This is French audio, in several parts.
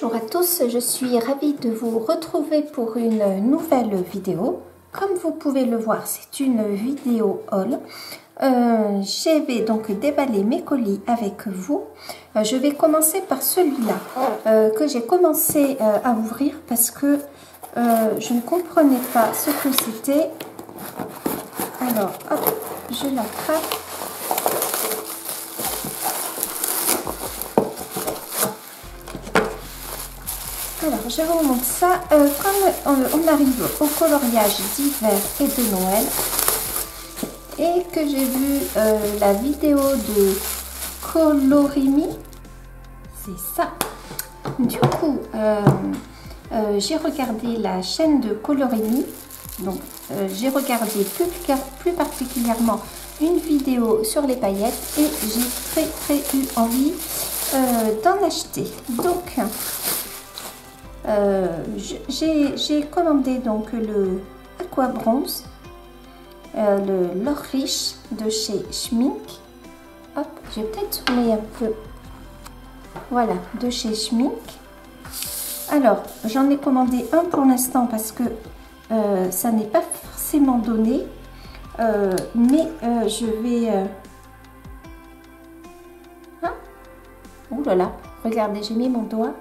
Bonjour à tous, je suis ravie de vous retrouver pour une nouvelle vidéo. Comme vous pouvez le voir, c'est une vidéo haul. Je vais donc déballer mes colis avec vous. Je vais commencer par celui-là que j'ai commencé à ouvrir parce que je ne comprenais pas ce que c'était. Alors, hop, je l'attrape. Alors, je vous montre ça. Comme on arrive au coloriage d'hiver et de Noël, et que j'ai vu la vidéo de Colorimi, c'est ça. Du coup, j'ai regardé la chaîne de Colorimi. Donc, j'ai regardé plus particulièrement une vidéo sur les paillettes et j'ai très eu envie d'en acheter. Donc, j'ai commandé donc le Aqua Bronze, l'or riche de chez Schmink. Hop, je vais peut-être zoomer un peu. Voilà, de chez Schmink. Alors, j'en ai commandé un pour l'instant parce que ça n'est pas forcément donné, mais je vais... Ah, ouh là là, regardez, j'ai mis mon doigt.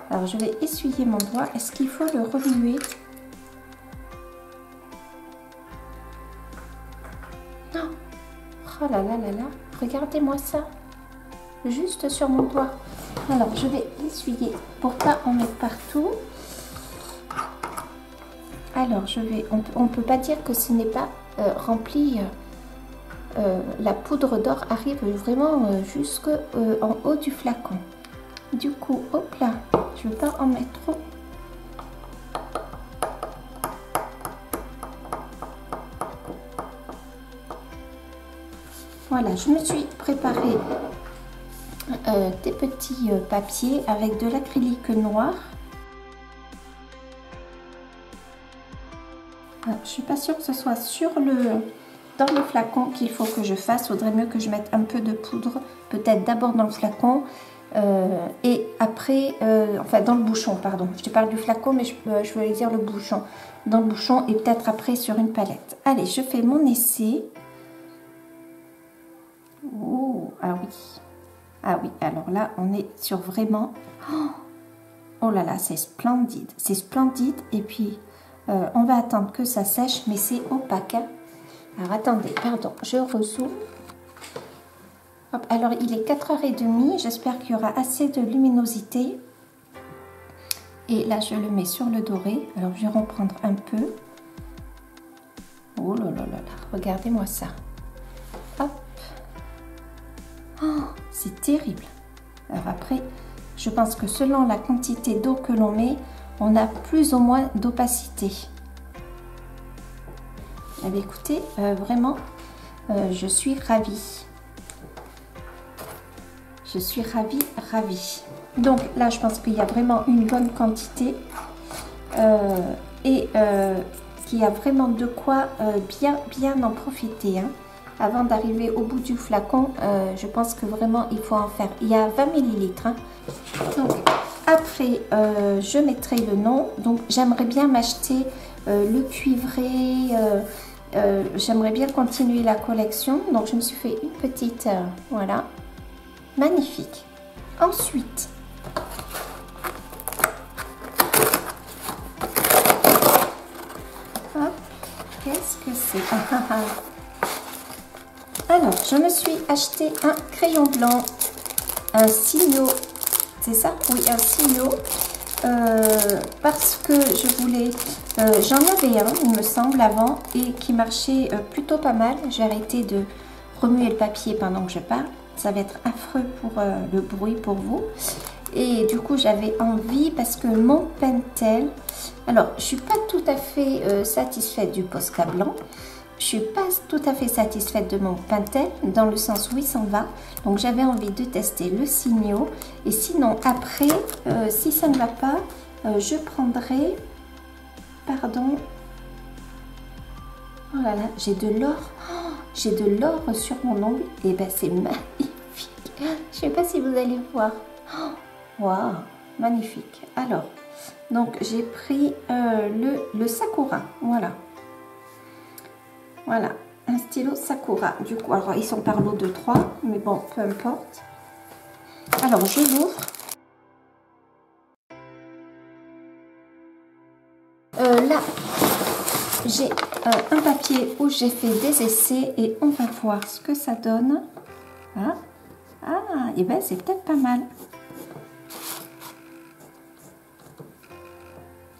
Alors, je vais essuyer mon doigt. Est-ce qu'il faut le remuer? Non. Oh là là là là. Regardez-moi ça. Juste sur mon doigt. Alors, je vais l'essuyer pour pas en mettre partout. Alors, on ne peut pas dire que ce n'est pas rempli. La poudre d'or arrive vraiment jusqu'en haut du flacon. Du coup, hop là, je ne veux pas en mettre trop. Voilà, je me suis préparé des petits papiers avec de l'acrylique noir. Alors, je ne suis pas sûre que ce soit dans le flacon qu'il faut que je fasse. Il faudrait mieux que je mette un peu de poudre, peut-être d'abord dans le flacon. Et après, enfin dans le bouchon, pardon, je te parle du flacon, mais je voulais dire le bouchon, dans le bouchon et peut-être après sur une palette. Allez, je fais mon essai. Oh, ah oui, alors là on est sur vraiment, oh là là, c'est splendide, et puis on va attendre que ça sèche, mais c'est opaque, hein. Alors attendez, pardon, je rezoome. Hop, alors il est 4h30, j'espère qu'il y aura assez de luminosité. Et là je le mets sur le doré. Alors je vais en prendre un peu. Oh là là là là, regardez-moi ça. Hop. Oh, c'est terrible. Alors après, je pense que selon la quantité d'eau que l'on met, on a plus ou moins d'opacité. Eh bien, écoutez, vraiment, je suis ravie. Je suis ravie. Donc là, je pense qu'il y a vraiment une bonne quantité et qu'il y a vraiment de quoi bien en profiter. Hein. Avant d'arriver au bout du flacon, je pense que vraiment il faut en faire. Il y a 20 ml. Hein. Donc après, je mettrai le nom. Donc j'aimerais bien m'acheter le cuivré. J'aimerais bien continuer la collection. Donc je me suis fait une petite, voilà. Magnifique. Ensuite, hop, qu'est-ce que c'est? Alors, je me suis acheté un crayon blanc, un Signo, c'est ça? Oui, un Signo, parce que je voulais, j'en avais un, il me semble, avant, et qui marchait plutôt pas mal. J'ai arrêté de remuer le papier pendant que je parle. Ça va être affreux pour le bruit pour vous. Et du coup, j'avais envie parce que mon Pentel... Alors, je ne suis pas tout à fait satisfaite du Posca blanc. Je ne suis pas tout à fait satisfaite de mon Pentel, dans le sens où il s'en va. Donc, j'avais envie de tester le Signo. Et sinon, après, si ça ne va pas, je prendrai... Pardon. Oh là là, j'ai de l'or. Oh, j'ai de l'or sur mon ongle. Et ben c'est magnifique. Je ne sais pas si vous allez voir. Waouh. magnifique. Alors, donc j'ai pris le Sakura, voilà. Voilà, un stylo Sakura. Du coup, alors ils sont par lot de 3, mais bon, peu importe. Alors, je l'ouvre. Là, j'ai un papier où j'ai fait des essais et on va voir ce que ça donne. Ah, ah, et ben c'est peut-être pas mal.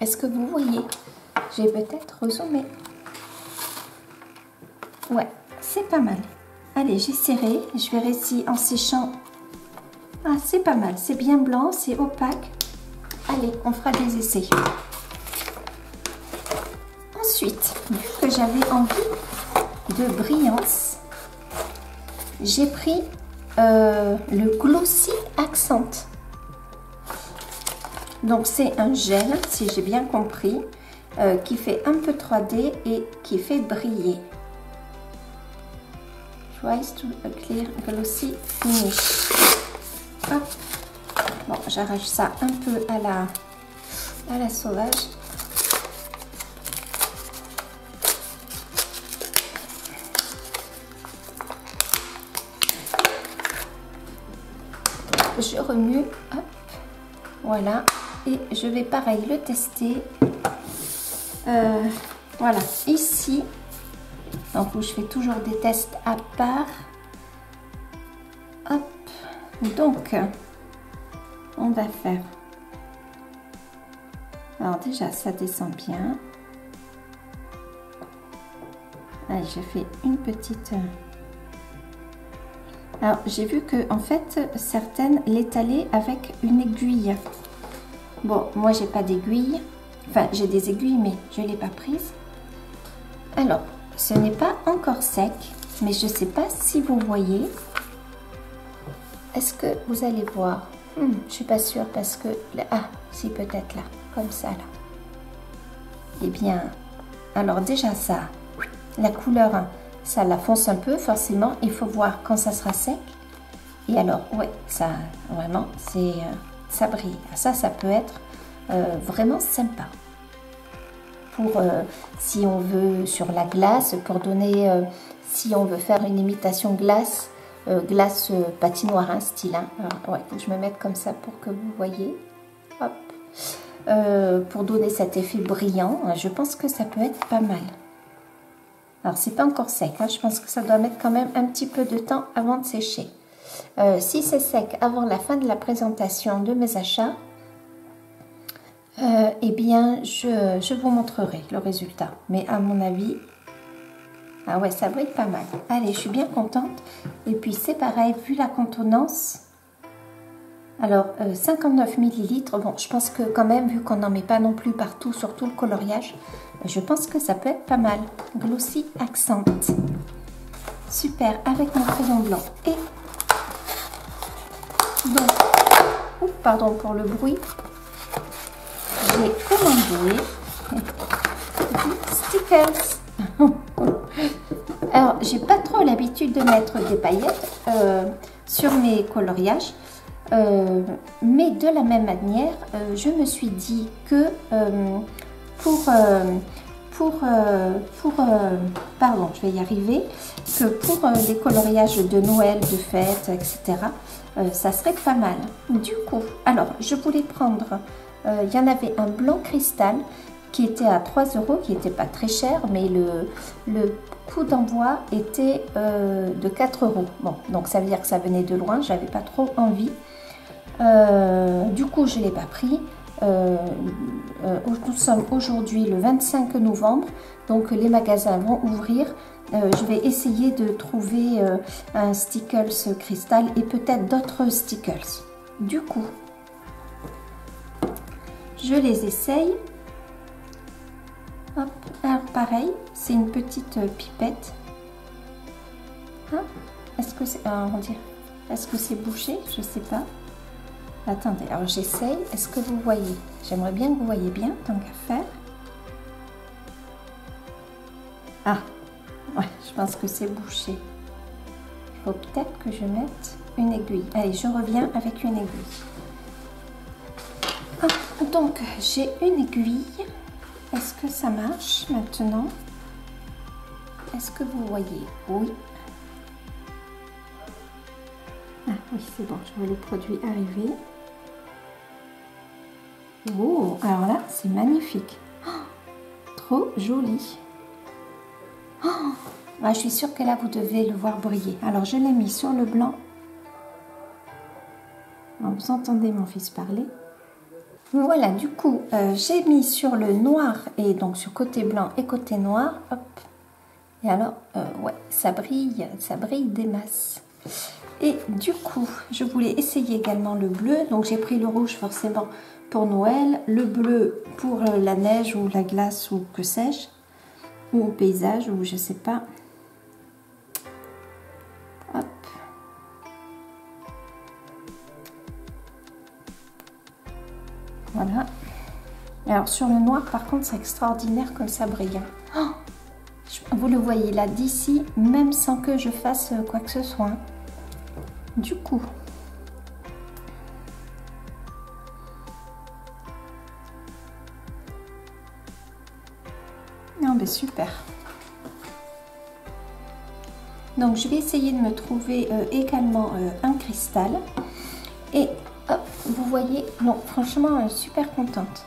Est-ce que vous voyez? J'ai peut-être rezoomé. Ouais, c'est pas mal. Allez, j'ai serré. Je verrai si en séchant... Ah, c'est pas mal. C'est bien blanc, c'est opaque. Allez, on fera des essais. Ensuite, vu que j'avais envie de brillance, j'ai pris le Glossy Accent. Donc c'est un gel, si j'ai bien compris, qui fait un peu 3D et qui fait briller. Tries to a clear glossy finish. Hop. Bon, j'arrache ça un peu à la sauvage. Je remue, hop, voilà, et je vais pareil le tester. Voilà, ici, donc où je fais toujours des tests à part. Hop, donc on va faire. Alors déjà, ça descend bien. Allez, je fais une petite. Alors, j'ai vu que en fait, certaines l'étalaient avec une aiguille. Bon, moi, j'ai pas d'aiguille. Enfin, j'ai des aiguilles, mais je ne l'ai pas prise. Alors, ce n'est pas encore sec, mais je ne sais pas si vous voyez. Est-ce que vous allez voir? Je ne suis pas sûre parce que... Ah, si, peut-être là, comme ça, là. Eh bien, alors déjà ça, la couleur... Ça la fonce un peu, forcément. Il faut voir quand ça sera sec. Et alors, ouais, ça, vraiment, c'est, ça brille. Ça peut être vraiment sympa. Pour, si on veut, sur la glace, pour donner, si on veut faire une imitation glace, glace patinoire, hein, style. Hein. Alors, ouais, faut que je me mette comme ça pour que vous voyez. Hop. Pour donner cet effet brillant, je pense que ça peut être pas mal. Alors, c'est pas encore sec, hein. Je pense que ça doit mettre quand même un petit peu de temps avant de sécher. Si c'est sec avant la fin de la présentation de mes achats, eh bien, je vous montrerai le résultat. Mais à mon avis, ah ouais, ça va être pas mal. Allez, je suis bien contente. Et puis, c'est pareil, vu la contenance. Alors, 59 ml, bon, je pense que quand même, vu qu'on n'en met pas non plus partout, sur tout le coloriage, je pense que ça peut être pas mal. Glossy Accent. Super, avec mon crayon blanc. Et donc, oups, pardon pour le bruit, j'ai commandé des stickers. Alors, j'ai pas trop l'habitude de mettre des paillettes sur mes coloriages. Mais de la même manière, je me suis dit que pardon, je vais y arriver, que pour les coloriages de Noël, de fêtes, etc., ça serait pas mal. Du coup, alors, je voulais prendre, il y en avait un blanc cristal qui était à 3 €, qui n'était pas très cher, mais le coût d'envoi était de 4 €. Bon, donc ça veut dire que ça venait de loin, j'avais pas trop envie. Du coup, je ne l'ai pas pris. Nous sommes aujourd'hui le 25 novembre, donc les magasins vont ouvrir. Je vais essayer de trouver un Stickles cristal et peut-être d'autres Stickles. Du coup, je les essaye. Hop. Alors pareil, c'est une petite pipette. Hein? Est-ce que c'est, on dirait, est-ce que c'est bouché? Je sais pas. Attendez, alors j'essaye. Est-ce que vous voyez? J'aimerais bien que vous voyez bien, tant qu'à faire. Ah, ouais, je pense que c'est bouché. Il faut peut-être que je mette une aiguille. Allez, je reviens avec une aiguille. Ah, donc, j'ai une aiguille. Est-ce que ça marche maintenant? Est-ce que vous voyez? Oui. Ah oui, c'est bon, je vois le produit arriver. Oh, alors là, c'est magnifique. Oh, trop joli. Oh, ah, je suis sûre que là, vous devez le voir briller. Alors, je l'ai mis sur le blanc. Vous entendez mon fils parler. Voilà, du coup, j'ai mis sur le noir et donc sur côté blanc et côté noir. Hop. Et alors, ouais, ça brille des masses. Et du coup, je voulais essayer également le bleu. Donc, j'ai pris le rouge forcément pour Noël, le bleu pour la neige ou la glace ou que sais-je, ou au paysage ou je sais pas. Hop. Voilà. Alors sur le noir, par contre, c'est extraordinaire comme ça brille. Oh, vous le voyez là d'ici, même sans que je fasse quoi que ce soit. Du coup, non mais super. Donc je vais essayer de me trouver également un cristal. Et hop, vous voyez, non, franchement, super contente.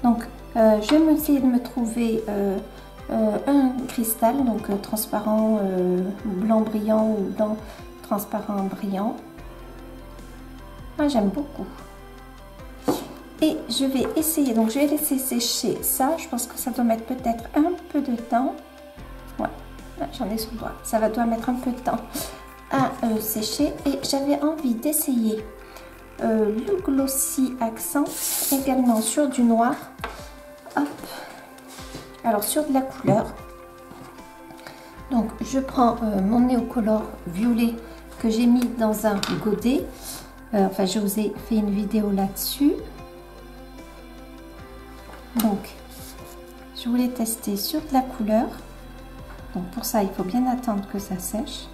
Donc, je vais essayer de me trouver un cristal, donc transparent, blanc brillant ou blanc transparent brillant. Moi, j'aime beaucoup. Et je vais essayer, donc je vais laisser sécher ça. Je pense que ça doit mettre peut-être un peu de temps. Ouais, j'en ai sous le doigt. Ça doit mettre un peu de temps à sécher. Et j'avais envie d'essayer le Glossy Accent également sur du noir. Hop. Alors sur de la couleur, donc je prends mon Neocolor violet que j'ai mis dans un godet. Enfin, je vous ai fait une vidéo là-dessus. Donc je voulais tester sur de la couleur. Donc pour ça, il faut bien attendre que ça sèche.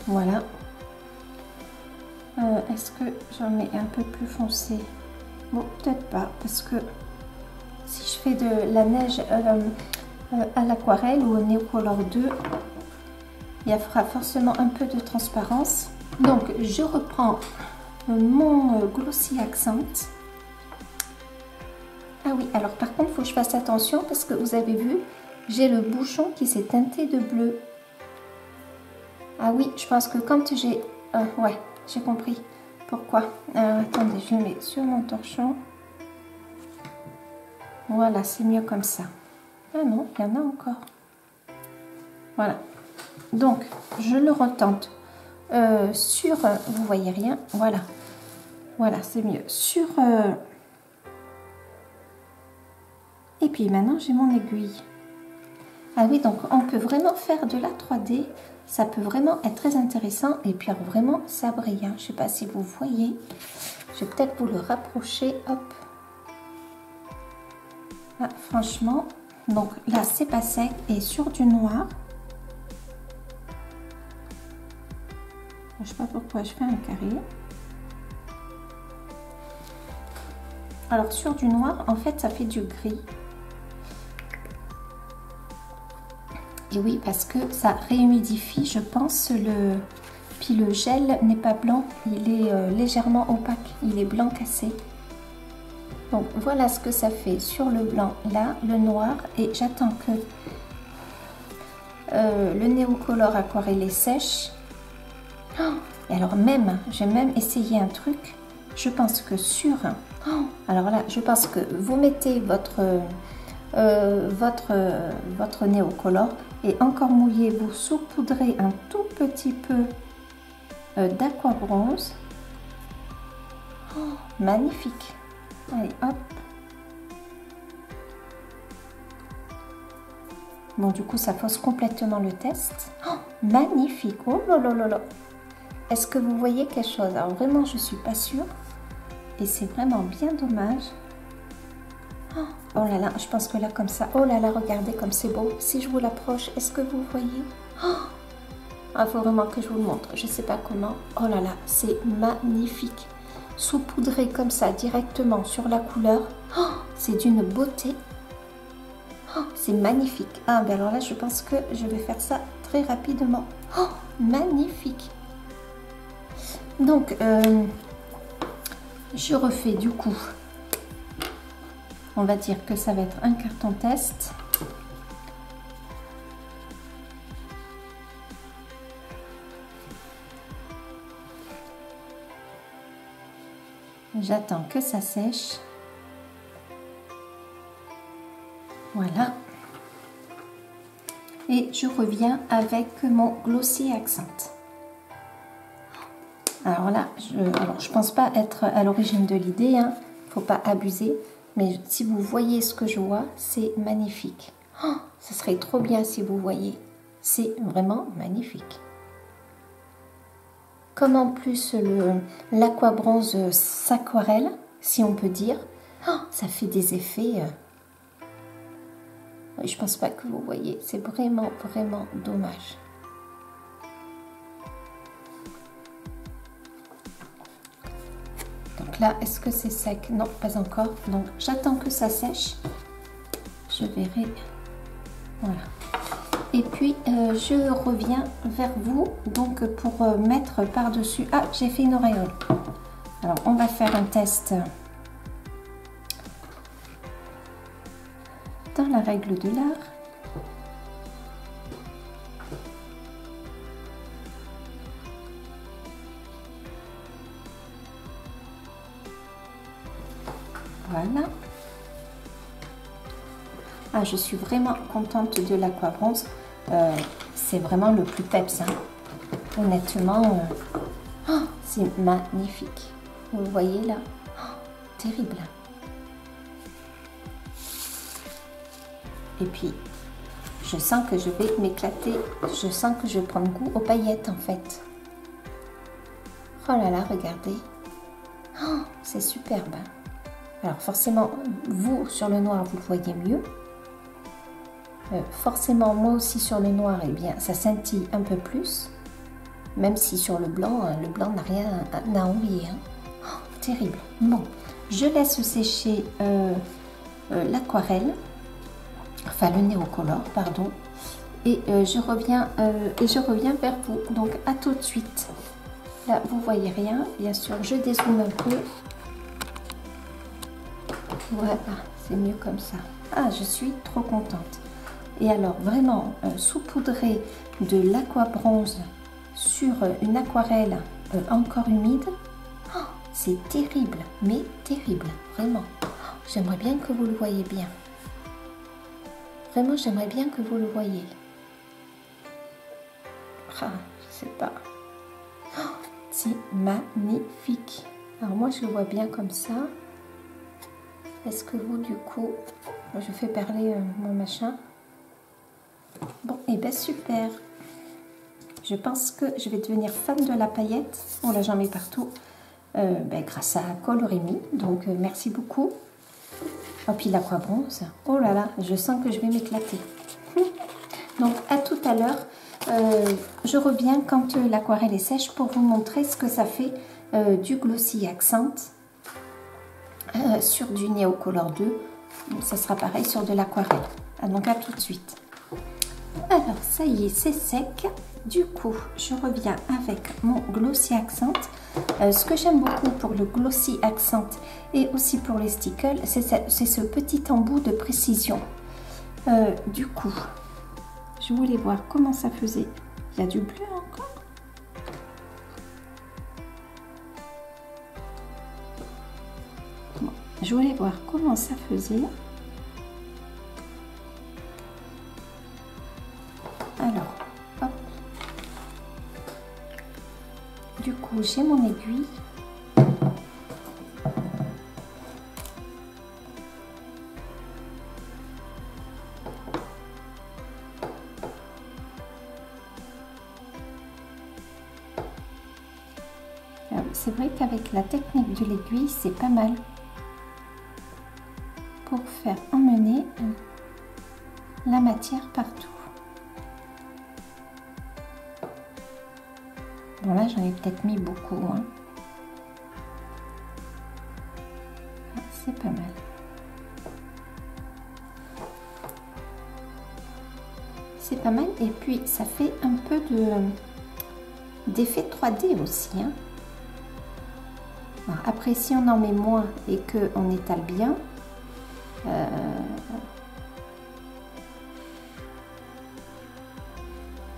Voilà. Est-ce que j'en mets un peu plus foncé? Bon, peut-être pas, parce que si je fais de la neige à l'aquarelle ou au Neocolor 2, il y aura forcément un peu de transparence. Donc, je reprends mon Glossy Accent. Ah oui, alors par contre, il faut que je fasse attention parce que vous avez vu, j'ai le bouchon qui s'est teinté de bleu. Ah oui, je pense que quand j'ai... ouais. J'ai compris pourquoi. Attendez, je le mets sur mon torchon. Voilà, c'est mieux comme ça. Ah non, il y en a encore. Voilà. Donc, je le retente sur... vous voyez rien. Voilà. Voilà, c'est mieux. Sur... Et puis maintenant, j'ai mon aiguille. Ah oui, donc on peut vraiment faire de la 3D. Ça peut vraiment être très intéressant. Et puis alors vraiment, ça brille. Hein. Je ne sais pas si vous voyez. Je vais peut-être vous le rapprocher. Hop. Ah, franchement, donc là, c'est pas sec. Et sur du noir, je ne sais pas pourquoi je fais un carré. Alors sur du noir, en fait, ça fait du gris. Et oui, parce que ça réhumidifie, je pense, puis le gel n'est pas blanc, il est légèrement opaque, il est blanc cassé. Donc voilà ce que ça fait sur le blanc, là, le noir, et j'attends que le Neocolor aquarellé sèche. Oh, et alors même, j'ai même essayé un truc, je pense que sur... Oh, alors là, je pense que vous mettez votre Neocolor et encore mouillé, vous saupoudrez un tout petit peu d'aquabronze. Oh, magnifique. Allez, hop. Bon, du coup, ça fausse complètement le test. Oh, magnifique. Oh là là là là. Est-ce que vous voyez quelque chose? Alors vraiment, je suis pas sûre. Et c'est vraiment bien dommage. Oh là là, je pense que là comme ça, oh là là, regardez comme c'est beau. Si je vous l'approche, est-ce que vous voyez? Il faut vraiment que je vous le montre. Je sais pas comment. Oh là là, c'est magnifique. saupoudré comme ça directement sur la couleur. Oh, c'est d'une beauté. Oh, c'est magnifique. Ah ben alors là je pense que je vais faire ça très rapidement. Oh, magnifique. Donc je refais du coup, on va dire que ça va être un carton test. J'attends que ça sèche. Voilà. Et je reviens avec mon Glossy Accent. Alors là, je pense pas être à l'origine de l'idée, hein. Faut pas abuser. Mais si vous voyez ce que je vois, c'est magnifique. Oh, ce serait trop bien si vous voyez. C'est vraiment magnifique. Comme en plus l'Aqua Bronze s'aquarelle, si on peut dire, oh, ça fait des effets. Je pense pas que vous voyez. C'est vraiment, vraiment dommage. Donc là, est-ce que c'est sec? Non, pas encore. Donc j'attends que ça sèche. Je verrai. Voilà. Et puis je reviens vers vous donc pour mettre par-dessus. Ah, j'ai fait une auréole. Alors on va faire un test dans la règle de l'art. Voilà. Ah, je suis vraiment contente de l'Aqua Bronze. C'est vraiment le plus peps. Hein. Honnêtement, oh, c'est magnifique. Vous voyez là, oh, terrible. Et puis, je sens que je vais m'éclater. Je sens que je prends goût aux paillettes en fait. Oh là là, regardez. Oh, c'est superbe. Alors forcément, vous sur le noir, vous le voyez mieux. Forcément, moi aussi sur le noir, eh bien, ça scintille un peu plus. Même si sur le blanc n'a rien à envier. Hein. Oh, terrible. Bon, je laisse sécher l'aquarelle, enfin le néocolor, pardon. Et je reviens vers vous. Donc à tout de suite. Là, vous voyez rien. Bien sûr, je dézoome un peu. Voilà, c'est mieux comme ça. Ah, je suis trop contente. Et alors, vraiment, saupoudrer de l'Aqua Bronze sur une aquarelle encore humide, oh, c'est terrible, mais terrible, vraiment. Oh, j'aimerais bien que vous le voyez bien. Vraiment, j'aimerais bien que vous le voyez. Ah, je sais pas. Oh, c'est magnifique. Alors moi, je le vois bien comme ça. Est-ce que vous, du coup, je fais parler mon machin. Bon, et bien super. Je pense que je vais devenir fan de la paillette. Oh là, j'en mets partout. Grâce à Colorémie. Donc, merci beaucoup. Oh, puis l'Aqua Bronze. Oh là là, je sens que je vais m'éclater. Donc, à tout à l'heure. Je reviens quand l'aquarelle est sèche pour vous montrer ce que ça fait du Glossy Accent sur du Neocolor 2. Ça sera pareil sur de l'aquarelle. Donc, à tout de suite. Alors, ça y est, c'est sec. Du coup, je reviens avec mon Glossy Accent. Ce que j'aime beaucoup pour le Glossy Accent et aussi pour les stickles, c'est ce petit embout de précision. Du coup, je voulais voir comment ça faisait. Il y a du bleu encore. Bon, je voulais voir comment ça faisait. Alors, hop. Du coup, j'ai mon aiguille. C'est vrai qu'avec la technique de l'aiguille, c'est pas mal pour faire emmener la matière partout. Bon là, j'en ai peut-être mis beaucoup. Hein. C'est pas mal. C'est pas mal. Et puis, ça fait un peu d'effet 3D aussi. Hein. Alors, après, si on en met moins et qu'on étale bien,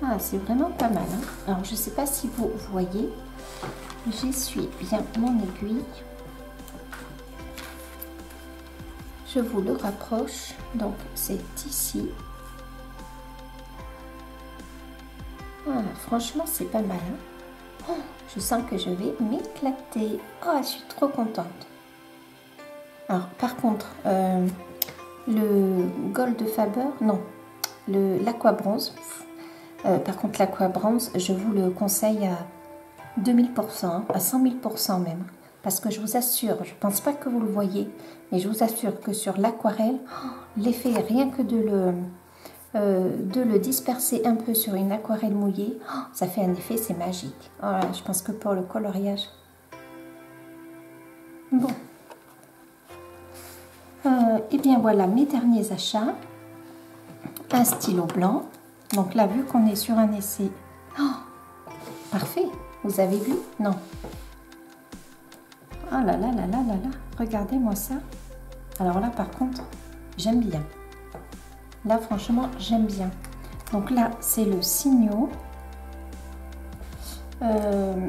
ah, c'est vraiment pas mal. Hein. Alors, je sais pas si vous voyez, j'essuie bien mon aiguille. Je vous le rapproche. Donc, c'est ici. Ah, franchement, c'est pas mal. Hein. Oh, je sens que je vais m'éclater. Oh, je suis trop contente. Alors, par contre, le Gold Faber, non, l'Aqua Bronze. Par contre, l'Aqua Bronze, je vous le conseille à 2000%, hein, à 100 000% même. Parce que je vous assure, je ne pense pas que vous le voyez, mais je vous assure que sur l'aquarelle, oh, l'effet, rien que de le disperser un peu sur une aquarelle mouillée, oh, ça fait un effet, c'est magique. Voilà, je pense que pour le coloriage. Bon. Et bien voilà mes derniers achats. Un stylo blanc. Donc là, vu qu'on est sur un essai, oh, parfait. Vous avez vu? Non. Oh là là là là là là. Regardez-moi ça. Alors là, par contre, j'aime bien. Là, franchement, j'aime bien. Donc là, c'est le Signo. Mon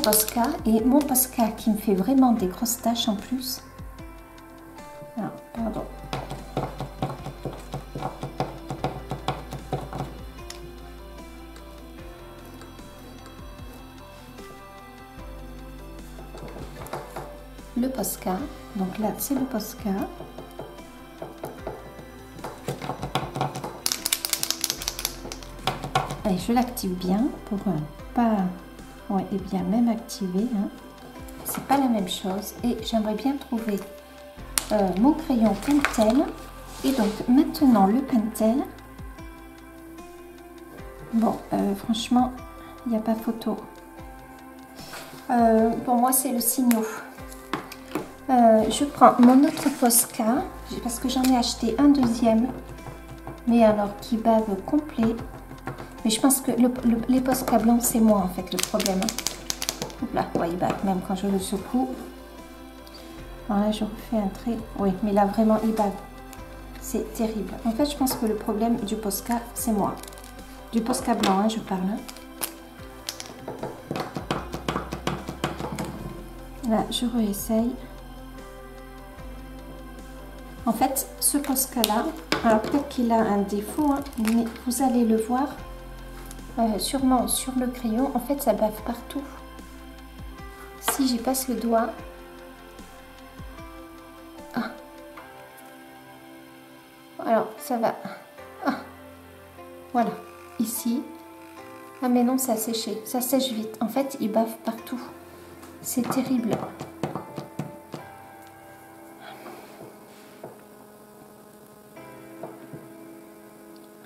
Posca. Et mon Posca qui me fait vraiment des grosses taches en plus. Ah, pardon. Le Posca, donc là c'est le Posca. Et je l'active bien pour pas, ouais, et bien même activer, hein. C'est pas la même chose. Et j'aimerais bien trouver mon crayon Pentel. Et donc maintenant le Pentel. Bon, franchement, il n'y a pas photo. Pour moi c'est le Signo. Je prends mon autre Posca, parce que j'en ai acheté un deuxième, mais alors qui bave complet. Mais je pense que les Posca blancs, c'est moi en fait le problème. Hop là, ouais, il bave même quand je le secoue. Alors là, je refais un trait. Oui, mais là vraiment, il bave. C'est terrible. En fait, je pense que le problème du Posca, c'est moi. Du Posca blanc, hein, je parle. Là, je réessaye. En fait, ce Posca-là, alors peut-être qu'il a un défaut, hein, mais vous allez le voir sûrement sur le crayon. En fait, ça bave partout. Si j'y passe le doigt, ah. Alors ça va. Ah. Voilà, ici. Ah mais non, ça a séché, ça sèche vite. En fait, il bave partout. C'est terrible.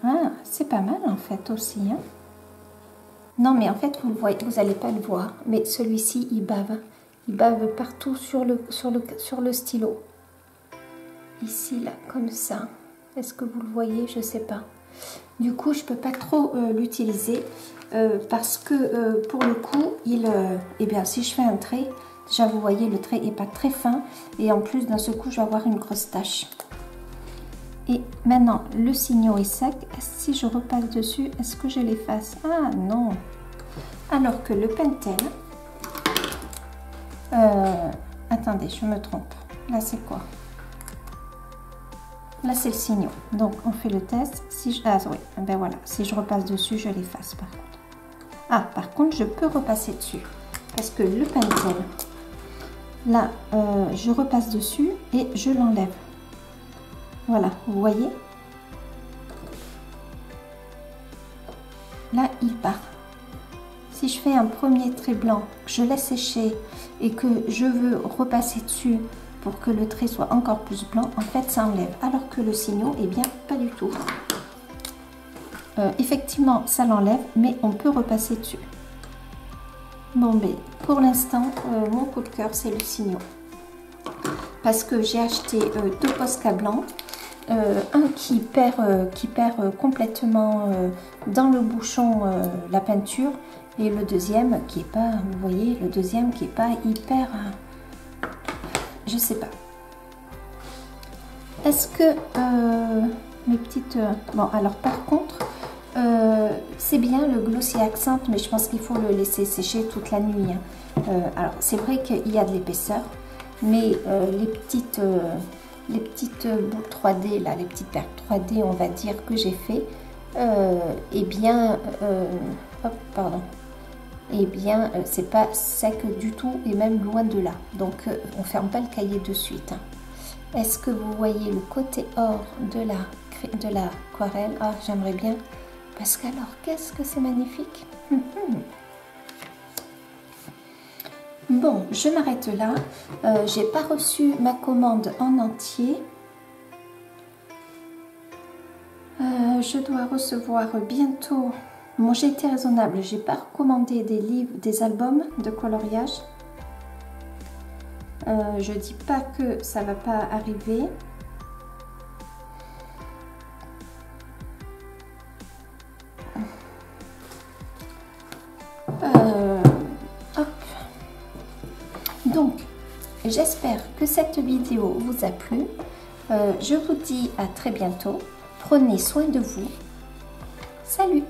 Ah, c'est pas mal en fait aussi. Hein. Non, mais en fait, vous le voyez, vous n'allez pas le voir. Mais celui-ci, il bave. Il bave partout sur le stylo. Ici, là, comme ça. Est-ce que vous le voyez? Je sais pas. Du coup, je peux pas trop l'utiliser parce que pour le coup, eh bien, si je fais un trait, déjà vous voyez, le trait est pas très fin et en plus d'un seul coup, je vais avoir une grosse tache. Et maintenant, le Signo est sec. Si je repasse dessus, est-ce que je l'efface? Ah non. Alors que le Pentel, attendez, je me trompe. Là, c'est quoi? Là, c'est le Signo. Donc, on fait le test. Si je... Ah oui, ben voilà. Si je repasse dessus, je l'efface par contre. Ah, par contre, je peux repasser dessus. Parce que le Pentel, là, je repasse dessus et je l'enlève. Voilà, vous voyez? Là, il part. Si je fais un premier trait blanc, que je laisse sécher et que je veux repasser dessus pour que le trait soit encore plus blanc, en fait, ça enlève. Alors que le Signo, eh bien, pas du tout. Effectivement, ça l'enlève, mais on peut repasser dessus. Bon, mais pour l'instant, mon coup de cœur, c'est le Signo. Parce que j'ai acheté deux Posca blancs. Un qui perd complètement dans le bouchon la peinture. Et le deuxième qui est pas, vous voyez, le deuxième qui est pas hyper... je sais pas. Est-ce que mes petites... bon, alors par contre... c'est bien le Glossy Accent, mais je pense qu'il faut le laisser sécher toute la nuit. Hein. Alors, c'est vrai qu'il y a de l'épaisseur, mais les petites boules 3D, là, les petites perles 3D, on va dire, que j'ai fait, eh bien, hop, pardon, eh bien, c'est pas sec du tout, et même loin de là. Donc, on ferme pas le cahier de suite. Hein. Est-ce que vous voyez le côté or de l'aquarelle? Ah, j'aimerais bien. Parce qu'alors, qu'est-ce que c'est magnifique. Bon, je m'arrête là. J'ai pas reçu ma commande en entier. Je dois recevoir bientôt. Bon, j'ai été raisonnable. J'ai pas recommandé des livres, des albums de coloriage. Je dis pas que ça va pas arriver. Hop. Donc, j'espère que cette vidéo vous a plu. Je vous dis à très bientôt. Prenez soin de vous. Salut!